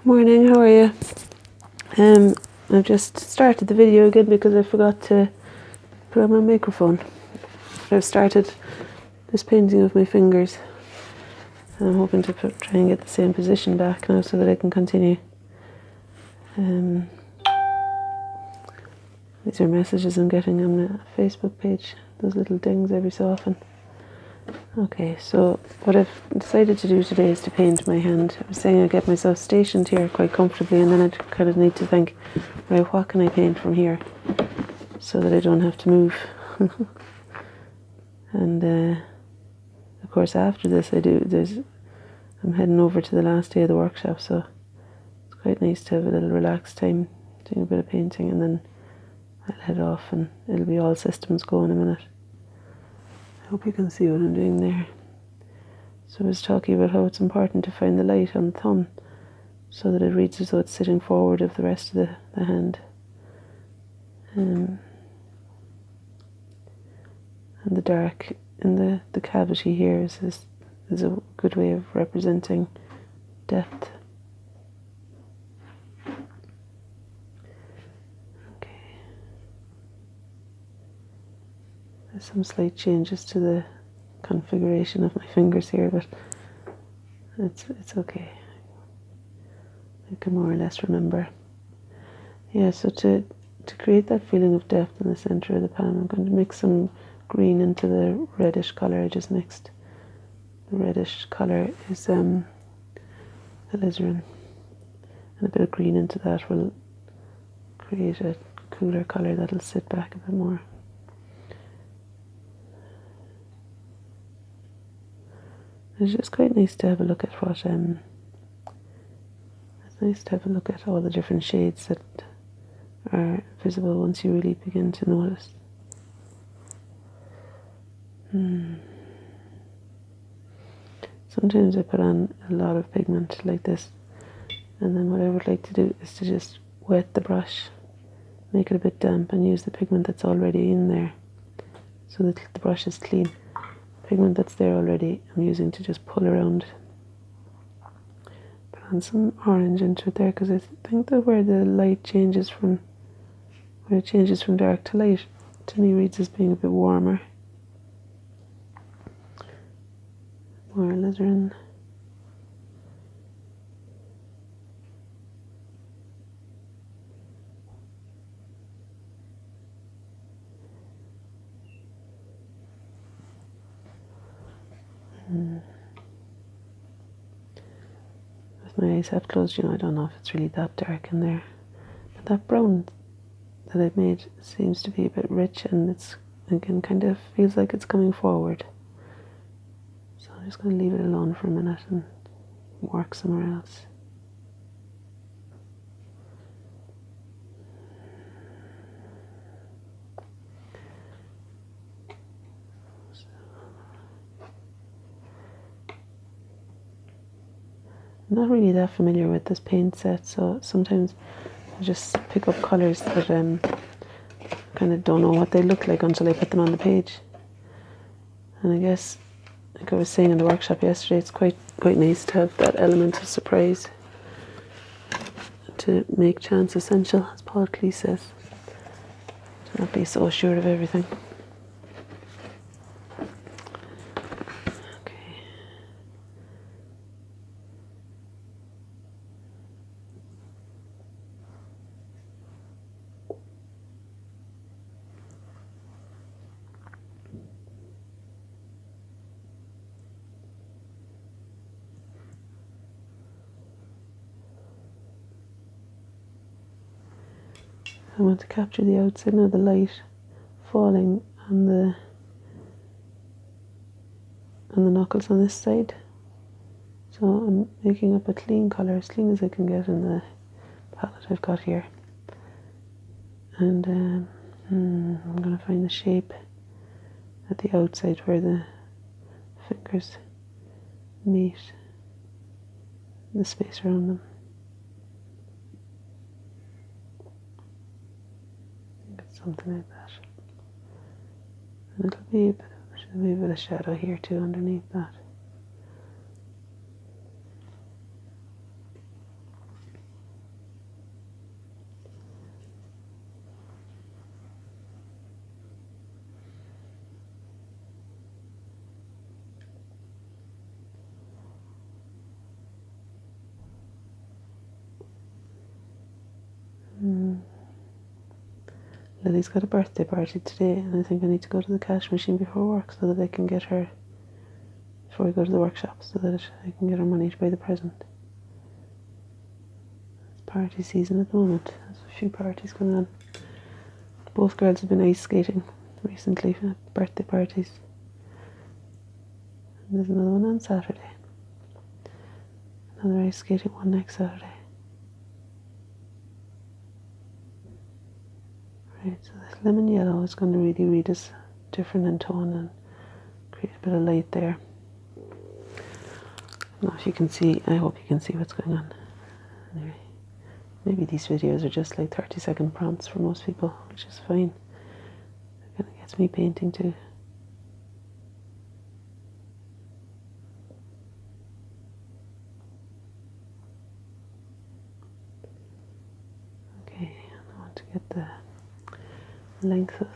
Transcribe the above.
Morning, how are you? I've just started the video again because I forgot to put on my microphone. I've started this painting with my fingers and I'm hoping to try and get the same position back now so that I can continue. These are messages I'm getting on the Facebook page, those little dings every so often. Okay, so what I've decided to do today is to paint my hand. I was saying I'd get myself stationed here quite comfortably and then I'd kind of need to think, right, what can I paint from here so that I don't have to move. And of course after this I'm heading over to the last day of the workshop, so it's quite nice to have a little relaxed time doing a bit of painting, and then I'll head off and it'll be all systems go in a minute. I hope you can see what I'm doing there. So I was talking about how it's important to find the light on the thumb so that it reads as though it's sitting forward of the rest of the hand. And the dark in the cavity here is a good way of representing depth. Okay. There's some slight changes to the configuration of my fingers here, but it's okay. I can more or less remember. Yeah, so to create that feeling of depth in the center of the pan, I'm going to mix some green into the reddish colour I just mixed. The reddish colour is alizarin, and a bit of green into that will create a cooler colour that'll sit back a bit more. It's just quite nice to have a look at it's nice to have a look at all the different shades that are visible once you really begin to notice. Sometimes I put on a lot of pigment like this, and then what I would like to do is to just wet the brush, make it a bit damp, and use the pigment that's already in there so that the brush is clean. Pigment that's there already I'm using to just pull around. Put on some orange into it there because I think that where the light changes from dark to light, to me reads as being a bit warmer. More alizarin. With my eyes half closed, I don't know if it's really that dark in there. But that brown that I've made seems to be a bit rich, and it's, again, kind of feels like it's coming forward. So I'm just going to leave it alone for a minute and work somewhere else. I'm not really that familiar with this paint set, so sometimes I just pick up colours that kind of don't know what they look like until I put them on the page. And I guess, like I was saying in the workshop yesterday, it's quite nice to have that element of surprise, to make chance essential, as Paul Cleese says, to not be so sure of everything. I want to capture the outside now, the light falling on the knuckles on this side. So I'm making up a clean colour, as clean as I can get in the palette I've got here. And I'm going to find the shape at the outside where the fingers meet, the space around them. Something like that. And it'll be a bit of shadow here too underneath that. Lily's got a birthday party today, and I think I need to go to the cash machine before work so that I can get her, before we go to the workshop, so that I can get her money to buy the present. It's party season at the moment. There's a few parties going on. Both girls have been ice skating recently at birthday parties. And there's another one on Saturday. Another ice skating one next Saturday. Right, so this lemon yellow is going to really read as different in tone and create a bit of light there. Now if you can see, I hope you can see what's going on. Anyway, maybe these videos are just like 30-second prompts for most people, which is fine. It kind of gets me painting too. Okay, I want to get the length of